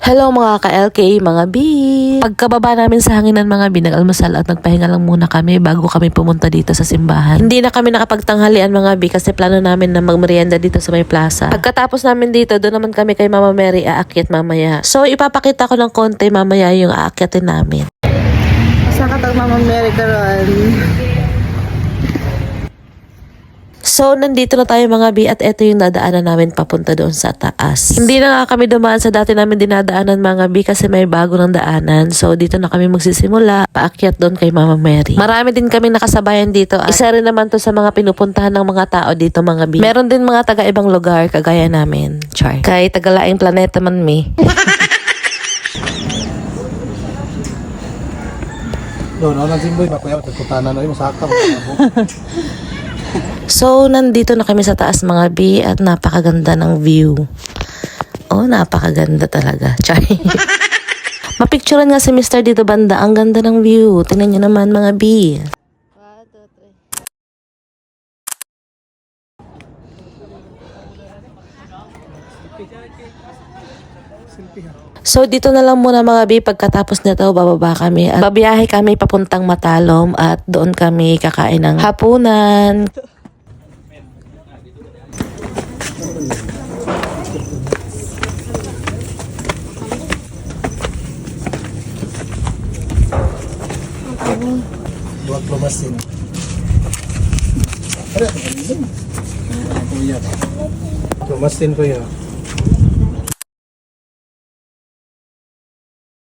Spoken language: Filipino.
Hello mga ka-LK, mga B! Pagkababa namin sa hanginan mga B, nag-almusal at nagpahinga lang muna kami bago kami pumunta dito sa simbahan. Hindi na kami nakapagtanghalian mga B kasi plano namin na magmerienda dito sa may plaza. Pagkatapos namin dito, doon naman kami kay Mama Mary aakyat mamaya. So ipapakita ko ng konti mamaya yung aakyatin namin. Saan ka tag Mama Mary karon? So, nandito na tayo mga B at eto yung dadaanan namin papunta doon sa taas. Hindi na nga kami dumaan sa dati namin dinadaanan mga B kasi may bago ng daanan. So, dito na kami magsisimula, paakyat doon kay Mama Mary. Marami din kami nakasabayan dito at isa rin naman to sa mga pinupuntahan ng mga tao dito mga B. Meron din mga taga-ibang lugar kagaya namin. Char. Kay taga-laing planeta man mi. Doon, ako nang simboy, makuya, tututanan na yung masakam. So, nandito na kami sa taas mga B at napakaganda ng view. Oh, napakaganda talaga. Chay. Mapicturean nga si Mr. dito banda. Ang ganda ng view. Tingnan nyo naman mga B. So, dito na lang muna mga B. Pagkatapos nito, bababa kami. At babiyahe kami papuntang Matalom at doon kami kakain ng hapunan. Buwag lumasin. Lumasin ko yun.